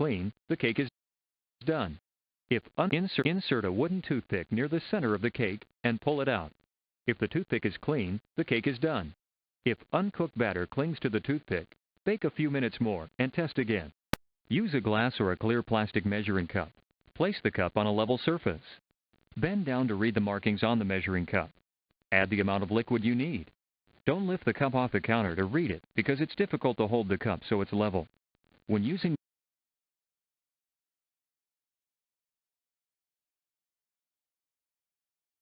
clean, the cake is done. If insert a wooden toothpick near the center of the cake and pull it out. If the toothpick is clean, the cake is done. If uncooked batter clings to the toothpick, bake a few minutes more and test again. Use a glass or a clear plastic measuring cup. Place the cup on a level surface. Bend down to read the markings on the measuring cup. Add the amount of liquid you need. Don't lift the cup off the counter to read it because it's difficult to hold the cup so it's level. When using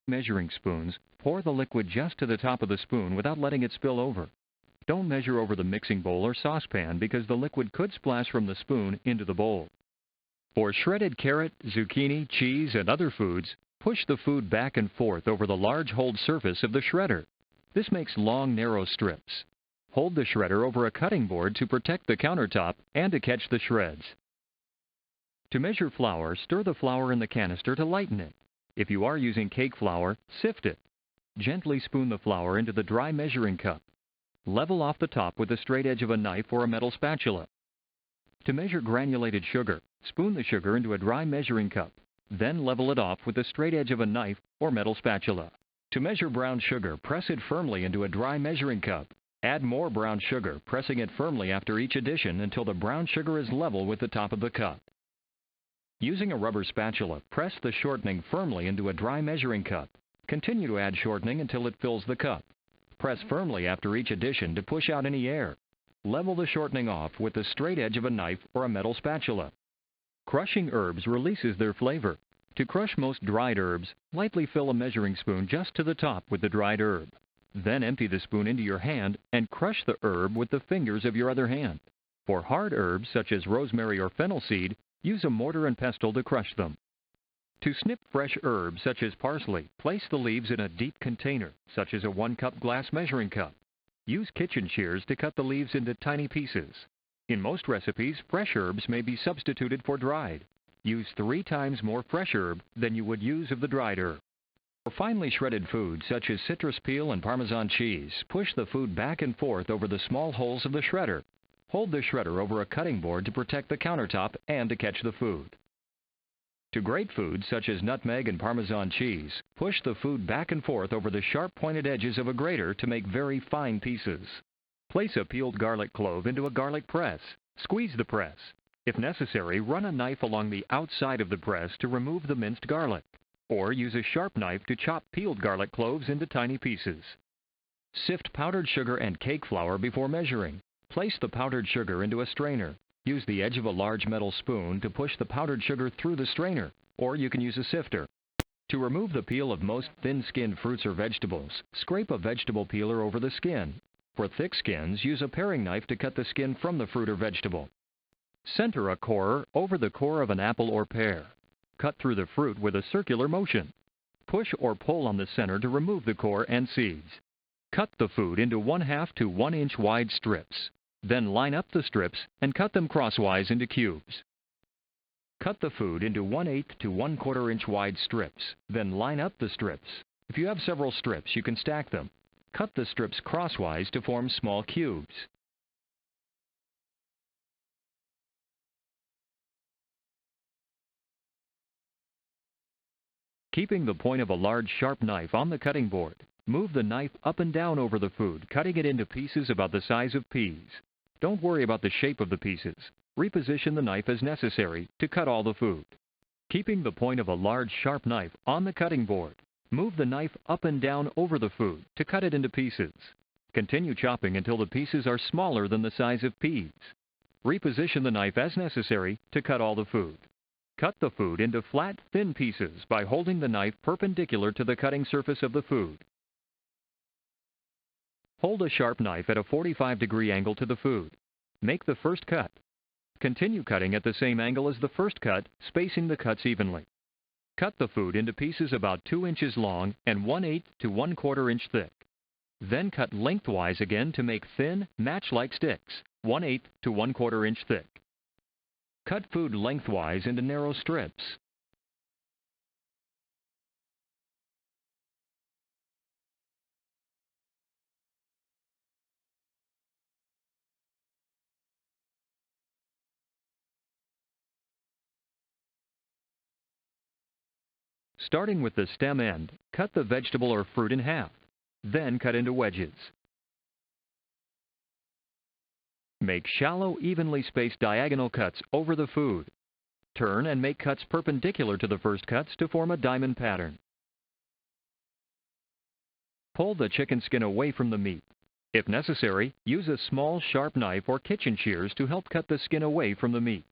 measuring spoons, pour the liquid just to the top of the spoon without letting it spill over. Don't measure over the mixing bowl or saucepan because the liquid could splash from the spoon into the bowl. For shredded carrot, zucchini, cheese, and other foods, push the food back and forth over the large hold surface of the shredder. This makes long, narrow strips. Hold the shredder over a cutting board to protect the countertop and to catch the shreds. To measure flour, stir the flour in the canister to lighten it. If you are using cake flour, sift it. Gently spoon the flour into the dry measuring cup. Level off the top with the straight edge of a knife or a metal spatula. To measure granulated sugar, spoon the sugar into a dry measuring cup. Then level it off with the straight edge of a knife or metal spatula. To measure brown sugar, press it firmly into a dry measuring cup. Add more brown sugar, pressing it firmly after each addition until the brown sugar is level with the top of the cup. Using a rubber spatula, press the shortening firmly into a dry measuring cup. Continue to add shortening until it fills the cup. Press firmly after each addition to push out any air. Level the shortening off with the straight edge of a knife or a metal spatula. Crushing herbs releases their flavor. To crush most dried herbs, lightly fill a measuring spoon just to the top with the dried herb. Then empty the spoon into your hand and crush the herb with the fingers of your other hand. For hard herbs such as rosemary or fennel seed, use a mortar and pestle to crush them. To snip fresh herbs such as parsley, place the leaves in a deep container, such as a 1-cup glass measuring cup. Use kitchen shears to cut the leaves into tiny pieces. In most recipes, fresh herbs may be substituted for dried. Use 3 times more fresh herb than you would use of the dried herb. For finely shredded foods such as citrus peel and Parmesan cheese, push the food back and forth over the small holes of the shredder. Hold the shredder over a cutting board to protect the countertop and to catch the food. To grate foods such as nutmeg and Parmesan cheese, push the food back and forth over the sharp pointed edges of a grater to make very fine pieces. Place a peeled garlic clove into a garlic press. Squeeze the press. If necessary, run a knife along the outside of the press to remove the minced garlic, or use a sharp knife to chop peeled garlic cloves into tiny pieces. Sift powdered sugar and cake flour before measuring. Place the powdered sugar into a strainer. Use the edge of a large metal spoon to push the powdered sugar through the strainer, or you can use a sifter. To remove the peel of most thin-skinned fruits or vegetables, scrape a vegetable peeler over the skin. For thick skins, use a paring knife to cut the skin from the fruit or vegetable. Center a corer over the core of an apple or pear. Cut through the fruit with a circular motion. Push or pull on the center to remove the core and seeds. Cut the food into 1/2 to 1 inch wide strips. Then line up the strips and cut them crosswise into cubes. Cut the food into 1/8 to 1/4 inch wide strips. Then line up the strips. If you have several strips, you can stack them. Cut the strips crosswise to form small cubes. Keeping the point of a large sharp knife on the cutting board, move the knife up and down over the food, cutting it into pieces about the size of peas. Don't worry about the shape of the pieces. Reposition the knife as necessary to cut all the food. Keeping the point of a large sharp knife on the cutting board, move the knife up and down over the food to cut it into pieces. Continue chopping until the pieces are smaller than the size of peas. Reposition the knife as necessary to cut all the food. Cut the food into flat, thin pieces by holding the knife perpendicular to the cutting surface of the food. Hold a sharp knife at a 45-degree angle to the food. Make the first cut. Continue cutting at the same angle as the first cut, spacing the cuts evenly. Cut the food into pieces about 2 inches long and 1/8 to 1/4 inch thick. Then cut lengthwise again to make thin, match-like sticks, 1/8 to 1/4 inch thick. Cut food lengthwise into narrow strips. Starting with the stem end, cut the vegetable or fruit in half, then cut into wedges. Make shallow, evenly spaced diagonal cuts over the food. Turn and make cuts perpendicular to the first cuts to form a diamond pattern. Pull the chicken skin away from the meat. If necessary, use a small, sharp knife or kitchen shears to help cut the skin away from the meat.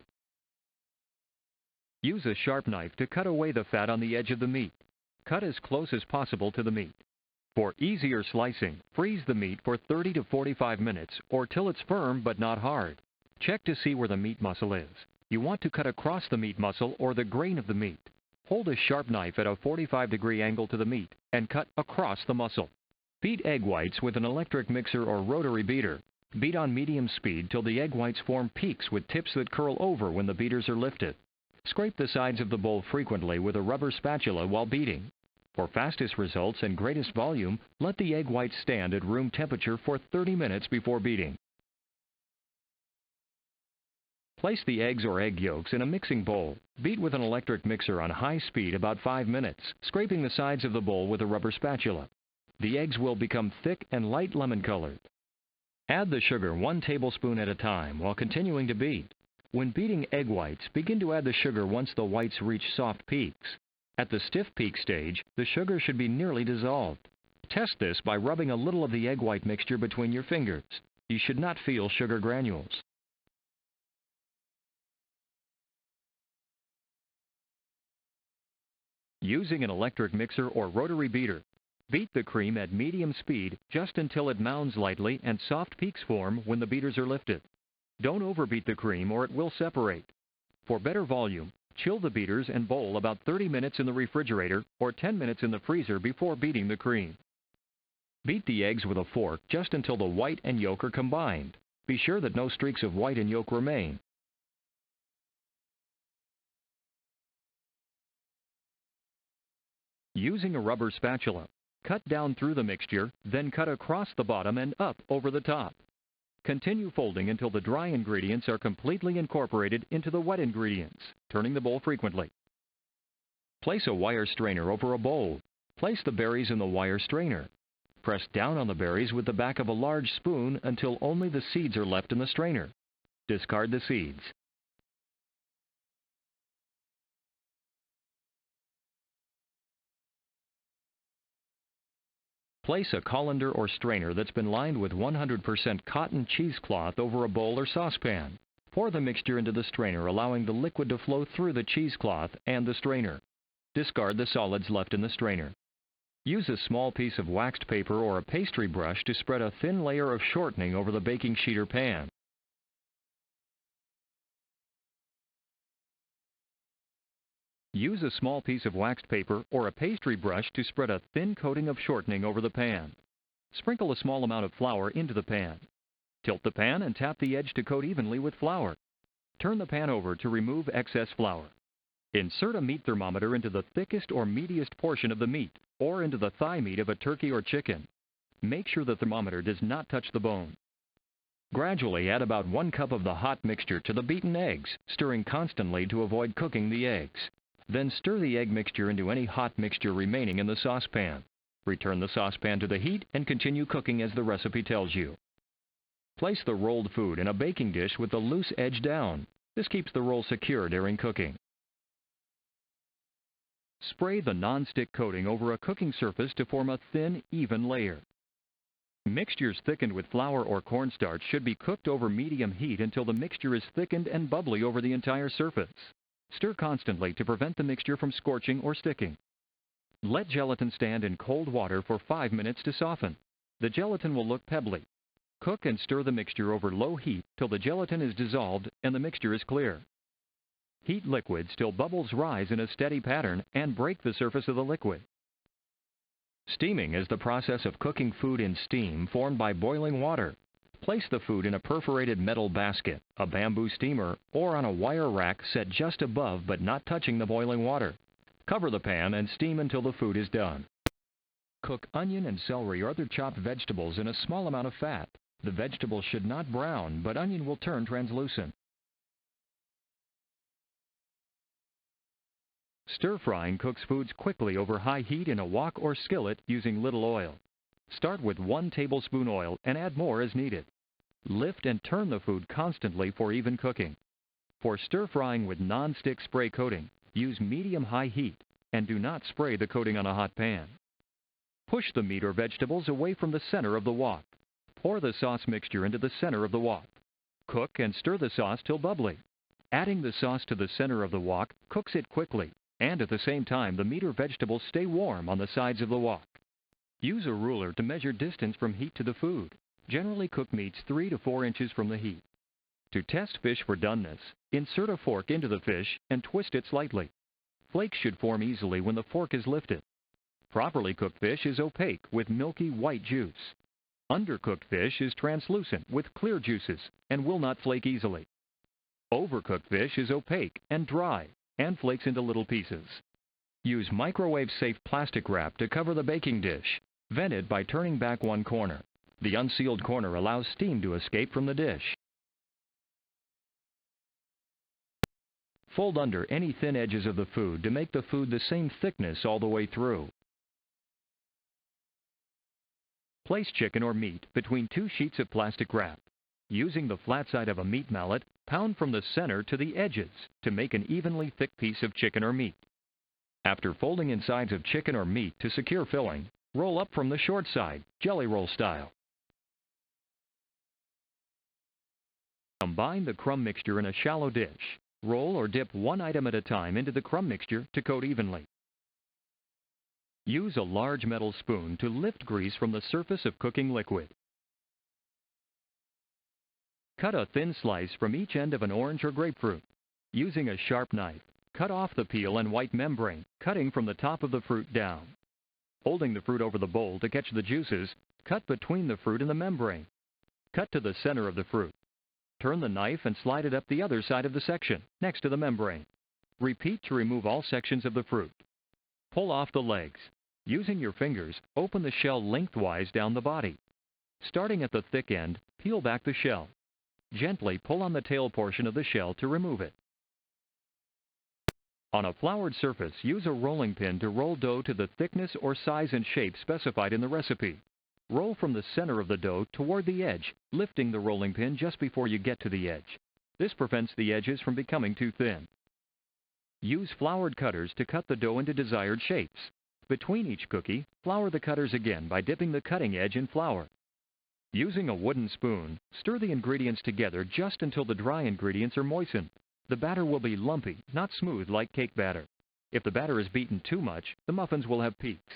Use a sharp knife to cut away the fat on the edge of the meat. Cut as close as possible to the meat. For easier slicing, freeze the meat for 30 to 45 minutes or till it's firm but not hard. Check to see where the meat muscle is. You want to cut across the meat muscle or the grain of the meat. Hold a sharp knife at a 45-degree angle to the meat and cut across the muscle. Beat egg whites with an electric mixer or rotary beater. Beat on medium speed till the egg whites form peaks with tips that curl over when the beaters are lifted. Scrape the sides of the bowl frequently with a rubber spatula while beating. For fastest results and greatest volume, let the egg whites stand at room temperature for 30 minutes before beating. Place the eggs or egg yolks in a mixing bowl. Beat with an electric mixer on high speed about 5 minutes, scraping the sides of the bowl with a rubber spatula. The eggs will become thick and light lemon colored. Add the sugar 1 tablespoon at a time while continuing to beat. When beating egg whites, begin to add the sugar once the whites reach soft peaks. At the stiff peak stage, the sugar should be nearly dissolved. Test this by rubbing a little of the egg white mixture between your fingers. You should not feel sugar granules. Using an electric mixer or rotary beater, beat the cream at medium speed just until it mounds lightly and soft peaks form when the beaters are lifted. Don't overbeat the cream or it will separate. For better volume, chill the beaters and bowl about 30 minutes in the refrigerator or 10 minutes in the freezer before beating the cream. Beat the eggs with a fork just until the white and yolk are combined. Be sure that no streaks of white and yolk remain. Using a rubber spatula, cut down through the mixture, then cut across the bottom and up over the top. Continue folding until the dry ingredients are completely incorporated into the wet ingredients, turning the bowl frequently. Place a wire strainer over a bowl. Place the berries in the wire strainer. Press down on the berries with the back of a large spoon until only the seeds are left in the strainer. Discard the seeds. Place a colander or strainer that's been lined with 100% cotton cheesecloth over a bowl or saucepan. Pour the mixture into the strainer, allowing the liquid to flow through the cheesecloth and the strainer. Discard the solids left in the strainer. Use a small piece of waxed paper or a pastry brush to spread a thin layer of shortening over the baking sheet or pan. Use a small piece of waxed paper or a pastry brush to spread a thin coating of shortening over the pan. Sprinkle a small amount of flour into the pan. Tilt the pan and tap the edge to coat evenly with flour. Turn the pan over to remove excess flour. Insert a meat thermometer into the thickest or meatiest portion of the meat, or into the thigh meat of a turkey or chicken. Make sure the thermometer does not touch the bone. Gradually add about 1 cup of the hot mixture to the beaten eggs, stirring constantly to avoid cooking the eggs. Then stir the egg mixture into any hot mixture remaining in the saucepan. Return the saucepan to the heat and continue cooking as the recipe tells you. Place the rolled food in a baking dish with the loose edge down. This keeps the roll secure during cooking. Spray the non-stick coating over a cooking surface to form a thin, even layer. Mixtures thickened with flour or cornstarch should be cooked over medium heat until the mixture is thickened and bubbly over the entire surface. Stir constantly to prevent the mixture from scorching or sticking. Let gelatin stand in cold water for 5 minutes to soften. The gelatin will look pebbly. Cook and stir the mixture over low heat till the gelatin is dissolved and the mixture is clear. Heat liquids till bubbles rise in a steady pattern and break the surface of the liquid. Steaming is the process of cooking food in steam formed by boiling water. Place the food in a perforated metal basket, a bamboo steamer, or on a wire rack set just above but not touching the boiling water. Cover the pan and steam until the food is done. Cook onion and celery or other chopped vegetables in a small amount of fat. The vegetables should not brown, but onion will turn translucent. Stir-frying cooks foods quickly over high heat in a wok or skillet using little oil. Start with 1 tablespoon oil and add more as needed. Lift and turn the food constantly for even cooking. For stir-frying with non-stick spray coating, use medium-high heat and do not spray the coating on a hot pan. Push the meat or vegetables away from the center of the wok. Pour the sauce mixture into the center of the wok. Cook and stir the sauce till bubbly. Adding the sauce to the center of the wok cooks it quickly, and at the same time the meat or vegetables stay warm on the sides of the wok. Use a ruler to measure distance from heat to the food. Generally cook meats 3 to 4 inches from the heat. To test fish for doneness, insert a fork into the fish and twist it slightly. Flakes should form easily when the fork is lifted. Properly cooked fish is opaque with milky white juice. Undercooked fish is translucent with clear juices and will not flake easily. Overcooked fish is opaque and dry and flakes into little pieces. Use microwave-safe plastic wrap to cover the baking dish. Vent it by turning back one corner. The unsealed corner allows steam to escape from the dish. Fold under any thin edges of the food to make the food the same thickness all the way through. Place chicken or meat between 2 sheets of plastic wrap. Using the flat side of a meat mallet, pound from the center to the edges to make an evenly thick piece of chicken or meat. After folding in sides of chicken or meat to secure filling, roll up from the short side, jelly roll style. Combine the crumb mixture in a shallow dish. Roll or dip one item at a time into the crumb mixture to coat evenly. Use a large metal spoon to lift grease from the surface of cooking liquid. Cut a thin slice from each end of an orange or grapefruit. Using a sharp knife, cut off the peel and white membrane, cutting from the top of the fruit down. Holding the fruit over the bowl to catch the juices, cut between the fruit and the membrane. Cut to the center of the fruit. Turn the knife and slide it up the other side of the section, next to the membrane. Repeat to remove all sections of the fruit. Pull off the legs. Using your fingers, open the shell lengthwise down the body. Starting at the thick end, peel back the shell. Gently pull on the tail portion of the shell to remove it. On a floured surface, use a rolling pin to roll dough to the thickness or size and shape specified in the recipe. Roll from the center of the dough toward the edge, lifting the rolling pin just before you get to the edge. This prevents the edges from becoming too thin. Use floured cutters to cut the dough into desired shapes. Between each cookie, flour the cutters again by dipping the cutting edge in flour. Using a wooden spoon, stir the ingredients together just until the dry ingredients are moistened. The batter will be lumpy, not smooth like cake batter. If the batter is beaten too much, the muffins will have peaks.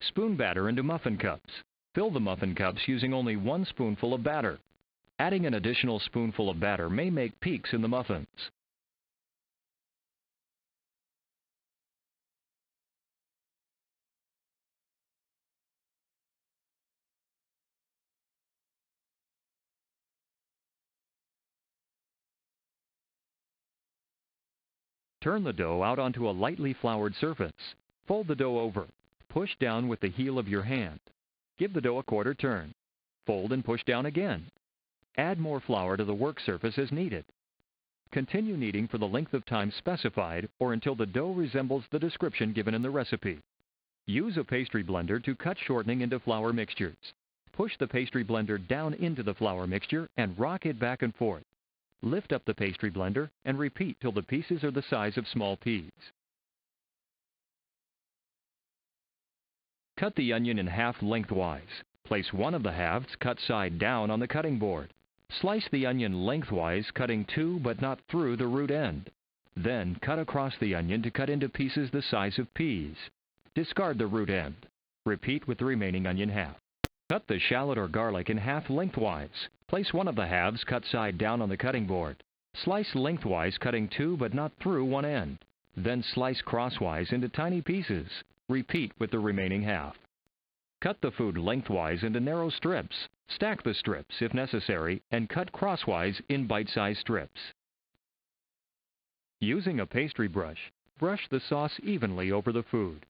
Spoon batter into muffin cups. Fill the muffin cups using only 1 spoonful of batter. Adding an additional spoonful of batter may make peaks in the muffins. Turn the dough out onto a lightly floured surface. Fold the dough over. Push down with the heel of your hand. Give the dough a quarter turn. Fold and push down again. Add more flour to the work surface as needed. Continue kneading for the length of time specified or until the dough resembles the description given in the recipe. Use a pastry blender to cut shortening into flour mixtures. Push the pastry blender down into the flour mixture and rock it back and forth. Lift up the pastry blender and repeat till the pieces are the size of small peas. Cut the onion in half lengthwise. Place one of the halves cut side down on the cutting board. Slice the onion lengthwise, cutting to but not through the root end. Then cut across the onion to cut into pieces the size of peas. Discard the root end. Repeat with the remaining onion half. Cut the shallot or garlic in half lengthwise. Place one of the halves cut side down on the cutting board. Slice lengthwise, cutting to but not through one end. Then slice crosswise into tiny pieces. Repeat with the remaining half. Cut the food lengthwise into narrow strips. Stack the strips, if necessary, and cut crosswise in bite-sized strips. Using a pastry brush, brush the sauce evenly over the food.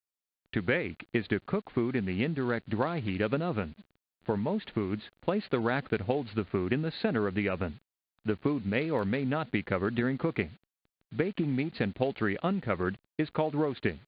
To bake is to cook food in the indirect dry heat of an oven. For most foods, place the rack that holds the food in the center of the oven. The food may or may not be covered during cooking. Baking meats and poultry uncovered is called roasting.